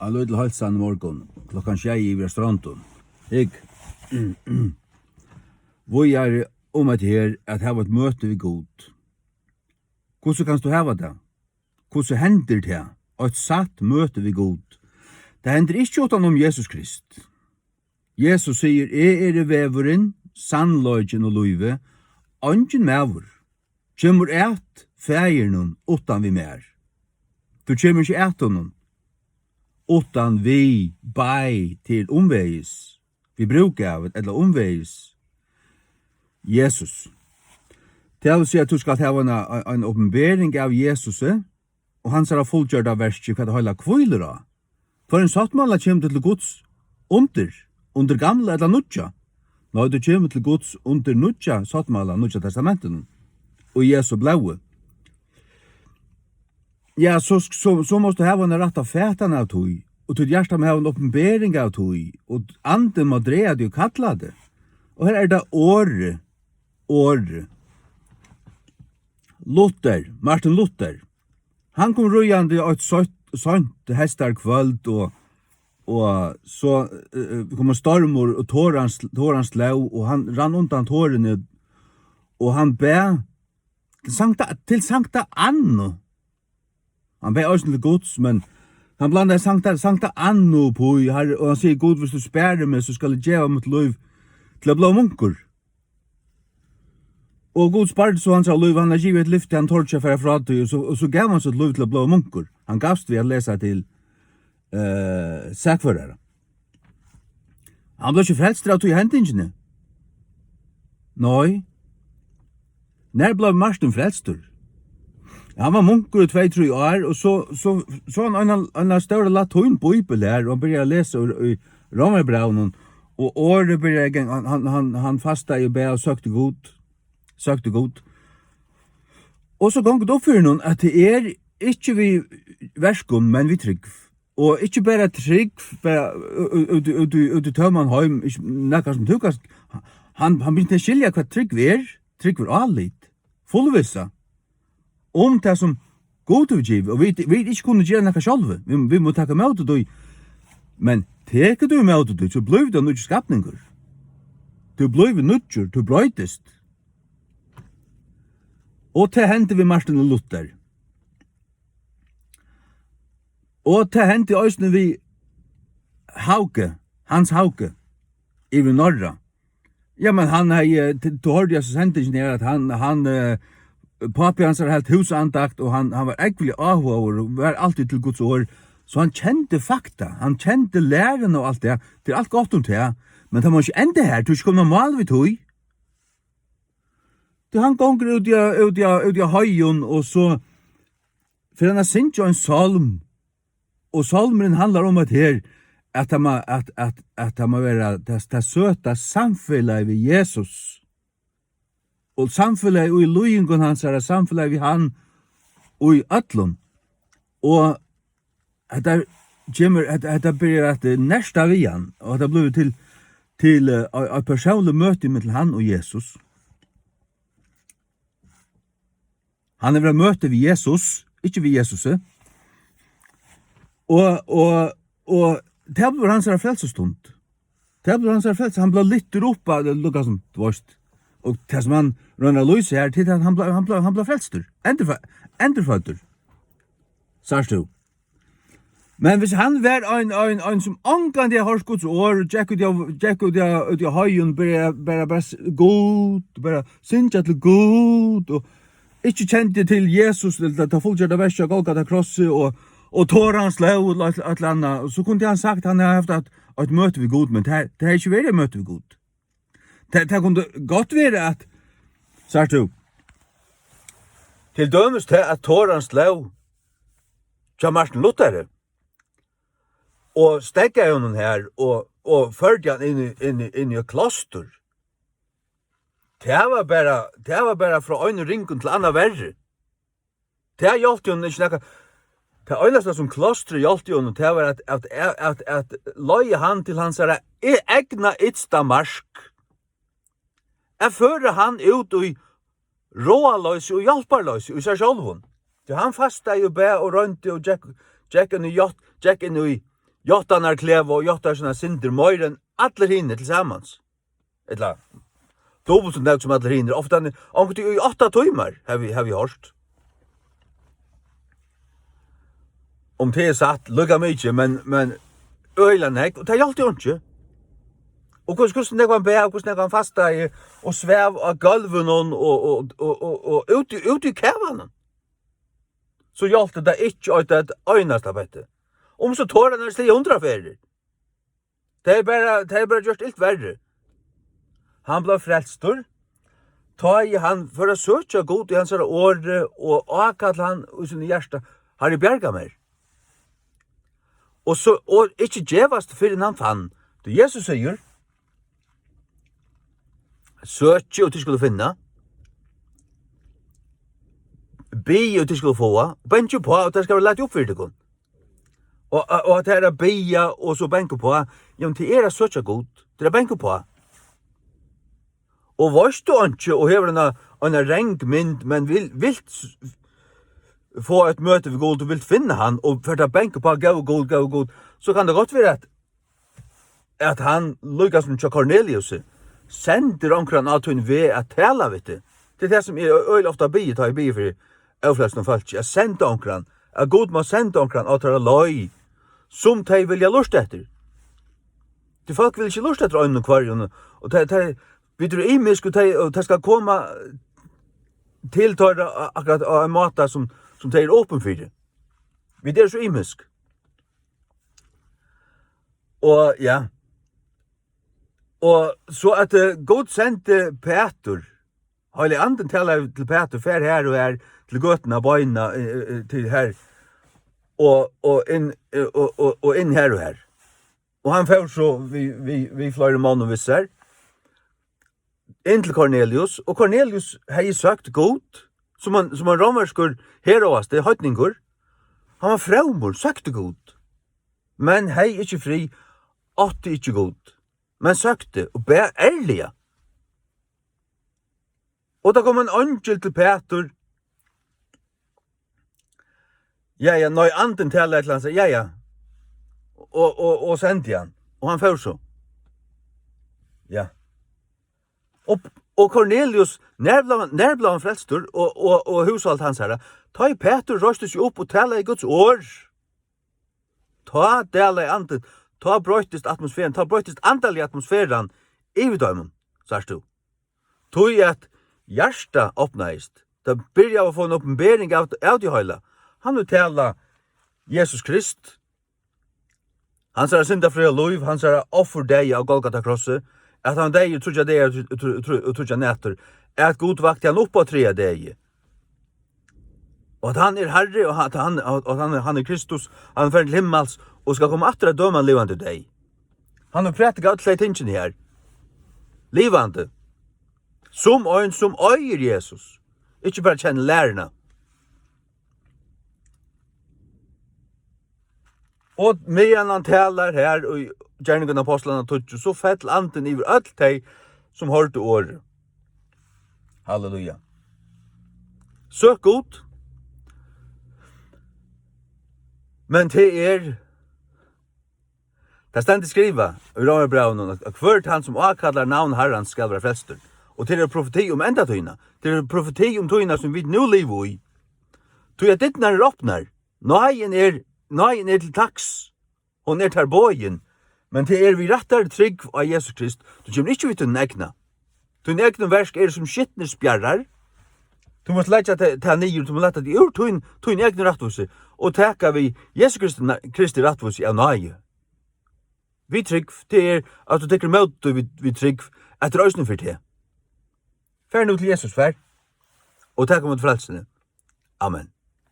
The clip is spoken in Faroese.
Jeg lød til halsen i morgen, klokken 6 i restauranten. Vi er om at her at ha et møte vi god. Hvordan kan du hava det? Hvordan hender det? Et satt møte vi god. Det hender ikke utenom Jesus Krist. Jesus sier, jeg veveren, sannløgjen og løyve, angen mæver. Kjemur et fægeren utan vi mer. Du kjemur ikke et honom, utan vi bei til omvegis. Vi bruker av et, eller omvegis. Jesus. Det vil si at du skal ha en åpenbering av Jesus, og han ser fullgjørt av verset hva det holder kviler av. For en sattmål kommer til Guds under gamla eller nudja. Nå du kommer til Guds under nudja sattmål, nudja testamenten, og Jesu blaue. Ja, så måste du ha en rett av fætan av tog, og til hjertet må ha en åpenbering av tog, og anden må dreie det og kalla det. Og her det åre. Martin Luther, han kom røyande i et sånt hestar kvöld, og så kom stormor og tårans lau, og han rann undan tårene, og han be til Sankta Anno. Han be også til Guds, men han blandar Sankta Anno på, og han sier, God, hvis du spærer meg, så skal jeg gjøre mitt liv til å blå munker. Og God sparte så han sa liv, han har givet et liv til han tårt seg fra til, og så gav han sitt liv til å blå munker. Han gavst vi å lese til sakførere. Han ble ikke frelst av tog hendingene. Nei. Når ble Martin frelstur? Han var munker i 2-3 år, og så han større latin bibel her, og han begynte å lese i Romerbraunen, og året begynte han fasta i be og søkte god. Og så gong det opp for noen at det ikke vi verskom, men vi trygg. Og ikke bare trygg, ut i Tømmanheim, nekka som tukast. Han begynte å skilja hva trygg vi trygg var allit, fullvissa, om det som god utgiv, og vi ikke kunne gjøre nekka sjálve. Vi må takka med det, men teker du med det, så blir det nødje skapninger. Du blir nødjer, du brøytest. Og til hendte vi Martin Luther. Og til hendte også vi Hans Hauke, i Norra. Ja, men han du hørte jeg så sendte at han papi hans helt husandakt, og han var egentlig avhåver, og var alltid til Guds år, så han kjente fakta, han kjente læren og alt det, det alt godt om det, men det må ikke ende her, du skal komme mal vi tog. Han gonger ut i høyen, og så, for han har sint jo en salm, og salmeren handler om at her, at det må være det søta samfunnet ved Jesus, og samfunnet i løyingen hans samfunnet ved han, og i øtlun, og det blir at næsta vi han, og det blir til et personlig møte med han og Jesus. Han vært møte ved Jesus, ikke ved Jesus. Og det ble hans frelsestund. Han ble litt opp av det lukket som dvorst. Og det som han rønner løse her, til han ble frelstur. Enderføtter. Sars du. Men hvis han var en som angan det har Guds år, Jack ut i høyen, bare god, bare synja til god, og ikke kjente til Jesus, det fullgjørte verset, Golgata krosset, og tårans lov, og et eller annet. Så kunne han sagt, han har haft et møte ved god, men det har ikke vært et møte ved god. Det kunne godt være at, sagt du, til dømes til at tårans lov, tja Martin Luther, og stegget honom her, og førte han inn i et kloster. Det var bara fra en ringen til anna verre. Det hjalp jo ikke nekka. Det eneste som klostret hjalp jo, det var at løye han til hans egna ytsta marsk. Jeg fører han ut i råaløys og hjelparløys i seg sjálvun. Så han fasta jo bæ og rønte og Jack inn i Jottanar kleva og jottar sånne synder mer enn alle hinner tillsammans. Etla, dubbelt som det som alle hinner. Ofta, omkring i 8 timer har vi hørt. Om det satt, lukka mykje, men øylan hekk, og det er alltid ikke. Og hvordan det kan be, hvordan det kan fasta i, og svev av gulven og ut i kævanen. Så hjalp det ikke ut et øynast bette. Om så tårer han stig 100 ferier. Det er bare gjort illt verre. Han ble frelstor, ta i han for å søke god i hans åre, og akall han i sin hjärsta, har i bjerga mer. Og ikke djevast fyrir han fann. Du Jesus sier, søke og til skulle finna, be og til skulle få, bensje på, og det skal være lett opp for det. Og at det er beia og så benke på, ja, men det er søke god, det er benke på. Og varst du ikke, og hever en rengmynd, men vilt få et møte ved god, og vilt finne han, og for å benke på, gav god, så kan det godt være at han, lykkes som Cornelius, sender omkring at hun ved at tala, vet du. Det er det som er øyelig ofte bygget, tar i bygget for øyflest og folk, jeg sender omkring, at god må sende omkring at det er løy, som de vilja lust etter. De folk vil ikke lust etter øynene kvarjene, og vi tror imisk, og de skal komme til akkurat av en måte som de er åpen for det. Vi er så imisk. Og ja, og så at god sendte Peter, Heilig anden talar til Peter, fer her og her, til gøtene av bøyna, til her, og inn her og her. Og han fer så, vi flere måneder visser, inn til Cornelius, og Cornelius har søkt god, som han romerskur heroas, det er høytningur. Han var fraumur, søkte god, men hei ikke fri, åtte ikke god, men søkte, og be ærlige. Og da kom en angel til Peter. Ja, når anden taler et eller annet, ja. Og sendte han. Og han får så. Ja. Og Cornelius, når ble han frelstor, og husholdt hans herre, ta i Peter røste seg opp og tala i Guds år. Ta dela i anden, ta brøytist atmosfæren, ta brøytist andal i atmosfæren, i vidøymen, sars du. Tog at hjärsta öppnaist. Det börjar att få en uppenbering av det hela. Han vill tala Jesus Krist. Han säger syndafria liv, han säger offer dig av Golgata krosset. Att han dig trutja dig och trutja nätter. Att god vakt han upp på 3 dig. Och att han är Herre och att han är Kristus. Han är för himmels och ska komma att döma levande dig. Han har prætikat alla slä tingen här. Levande. Som øyn som øyer Jesus. Ikke bare kjenne lærerne. Og medan han taler her, og gjerningen av apostlene tog, så fettel anden iver alt de som hørte året. Halleluja. Søk godt. Men det stendig skriva i Romerbraun at hvert han som avkallar navn Herren skal være frelster. Og til profeti om enda tøyna. Til profeti om tøyna som vi nu lever i. Tøy at ditt når åpner. Nøyen er til taks. Hon er til bøyen. Men til vi rettar trygg av Jesus Krist. Du kommer ikke vidt til den egna. Til den egna versk som skittner spjarrar. Du måtte lette til nyer, du må lette til ur tøyn egna rattvose. Og teka vi Jesus Kristi rattvose av nøye. Vi trygg til at du tekker møte vi trygg etter øysene for det. Fær nu til Jesus fær, og takk om at frelsene. Amen.